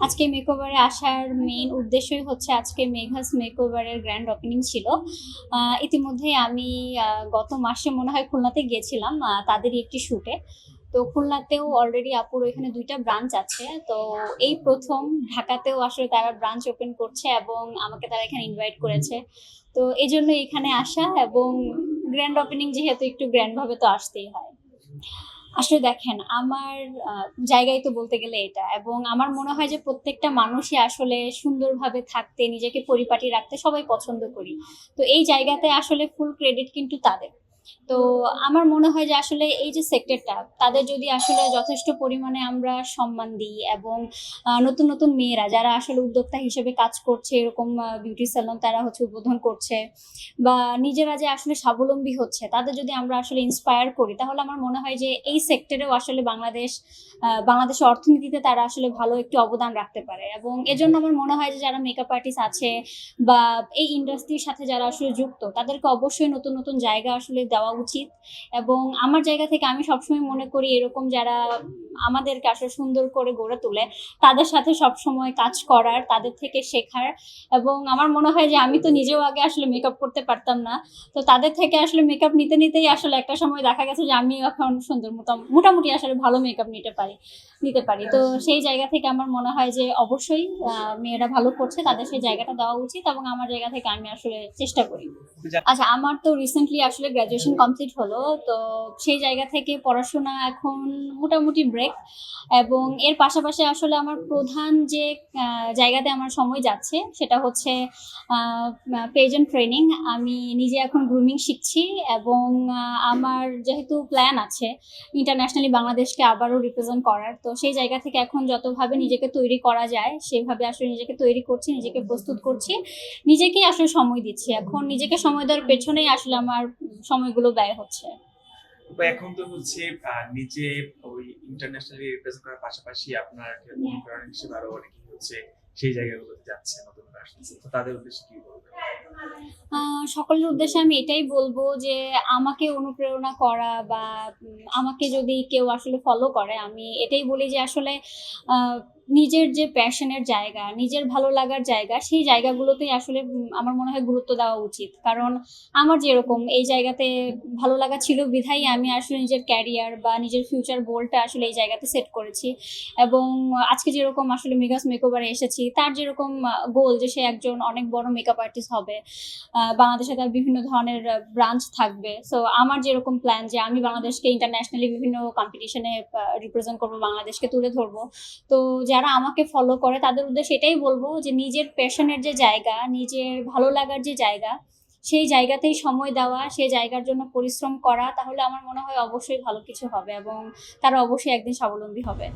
আজকে মেকওভারে আসার মেইন উদ্দেশ্যই হচ্ছে আজকে মেঘাস মেকওভারের গ্র্যান্ড ওপেনিং ছিল। ইতিমধ্যেই আমি গত মাসে মনে হয় খুলনাতে গিয়েছিলাম তাদেরই একটি শুটে। তো খুলনাতেও অলরেডি আপুর এখানে ২টা ব্রাঞ্চ আছে। তো এই প্রথম ঢাকাতেও আসলে তারা ব্রাঞ্চ ওপেন করছে এবং আমাকে তারা এখানে ইনভাইট করেছে। তো এজন্য এখানে আসা এবং গ্র্যান্ড ওপেনিং যেহেতু একটু গ্র্যান্ড ভাবে তো আসতেই হয়। আসলে দেখেন আমার জায়গায় তো বলতে গেলে এটা এবং আমার মনে হয় যে প্রত্যেকটা মানুষই আসলে সুন্দরভাবে থাকতে নিজেকে পরিপাটি রাখতে সবাই পছন্দ করি। তো এই জায়গাতে আসলে ফুল ক্রেডিট কিন্তু তাদের। তো আমার মনে হয় যে আসলে এই যে সেক্টরটা তাদের যদি আসলে যথেষ্ট পরিমাণে আমরা সম্মান দিই এবং নতুন নতুন মেয়েরা যারা আসলে উদ্যোক্তা হিসেবে কাজ করছে এরকম বিউটি স্যালন তারা হচ্ছে উদ্বোধন করছে বা নিজেরা যে আসলে স্বাবলম্বী হচ্ছে তাদের যদি আমরা আসলে ইন্সপায়ার করি তাহলে আমার মনে হয় যে এই সেক্টরেও আসলে বাংলাদেশের অর্থনীতিতে তারা আসলে ভালো একটি অবদান রাখতে পারে এবং এজন্য আমার মনে হয় যে যারা মেকআপ আর্টিস্ট আছে বা এই ইন্ডাস্ট্রির সাথে যারা আসলে যুক্ত তাদেরকে অবশ্যই নতুন নতুন জায়গা আসলে দেওয়া উচিত এবং আমার জায়গা থেকে আমি সবসময় মনে করি এরকম যারা আমাদেরকে আসলে সুন্দর করে গড়ে তোলে তাদের সাথে সবসময় কাজ করার তাদের থেকে শেখার এবং আমার মনে হয় যে আমি তো নিজেও আগে আসলে মেকআপ করতে পারতাম না। তো তাদের থেকে আসলে মেকআপ নিতে নিতেই আসলে একটা সময় দেখা গেছে যে আমি এখন সুন্দর মোটামুটি আসলে ভালো মেকআপ নিতে পারি। তো সেই জায়গা থেকে আমার মনে হয় যে অবশ্যই মেয়েরা ভালো করছে তাদের সেই জায়গাটা দেওয়া উচিত এবং আমার জায়গা থেকে আমি আসলে চেষ্টা করি। আচ্ছা, আমার তো রিসেন্টলি আসলে গ্র্যাজুয়েশন কমপ্লিট হলো। তো সেই জায়গা থেকে পড়াশোনা এখন মোটামুটি ব্রেক এবং এর পাশাপাশি আসলে আমার প্রধান যে জায়গাতে আমার সময় যাচ্ছে সেটা হচ্ছে পেজেন্ট ট্রেনিং। আমি নিজে এখন গ্রুমিং শিখছি এবং আমার যেহেতু প্ল্যান আছে ইন্টারন্যাশনালি বাংলাদেশকে আবারও রিপ্রেজেন্ট করার, তো সেই জায়গা থেকে এখন যতভাবে নিজেকে তৈরি করা যায় সেভাবে আসলে নিজেকে তৈরি করছি, নিজেকে প্রস্তুত করছি, নিজেকেই আসলে সময় দিচ্ছি। এখন নিজেকে সময় দেওয়ার পেছনেই আসলে আমার সময়গুলো ব্যয় হচ্ছে। তো এখন তো হচ্ছে নিজে ওই ইন্টারন্যাশনালি রিপ্রেজেন্ট করার পাশাপাশি আপনার অনুপ্রেরণা হিসেবে আরো অনেকেই হচ্ছে সেই জায়গাগুলোতে যাচ্ছে, নতুন করে আসতেছে, তো তাদের উদ্দেশ্যে কি বলবেন? সকলের উদ্দেশ্যে আমি এটাই বলবো যে আমাকে অনুপ্রেরণা করা বা আমাকে যদি কেউ আসলে ফলো করে আমি এটাই বলি যে আসলে আহ, নিজের যে প্যাশনের জায়গা, নিজের ভালো লাগার জায়গা, সেই জায়গাগুলোতেই আসলে আমার মনে হয় গুরুত্ব দেওয়া উচিত। কারণ আমার যেরকম এই জায়গাতে ভালো লাগা ছিল বিধায় আমি আসলে নিজের ক্যারিয়ার বা নিজের ফিউচার গোলটা আসলে এই জায়গাতে সেট করেছি এবং আজকে যেরকম আসলে মেগাস মেকওভারে এসেছি তার যেরকম গোল যে সে একজন অনেক বড় মেকআপ আর্টিস্ট হবে, বাংলাদেশে তার বিভিন্ন ধরনের ব্রাঞ্চ থাকবে। সো আমার যেরকম প্ল্যান যে আমি বাংলাদেশকে ইন্টারন্যাশনালি বিভিন্ন কম্পিটিশনে রিপ্রেজেন্ট করবো, বাংলাদেশকে তুলে ধরবো। তো যারা আমাকে ফলো করে তাদের উদ্দেশ্যে এটাই বলবো যে নিজের প্যাশনের যে জায়গা, নিজের ভালো লাগার যে জায়গা, সেই জায়গাতেই সময় দেওয়া, সেই জায়গার জন্য পরিশ্রম করা, তাহলে আমার মনে হয় অবশ্যই ভালো কিছু হবে এবং তারা অবশ্যই একদিন স্বাবলম্বী হবে।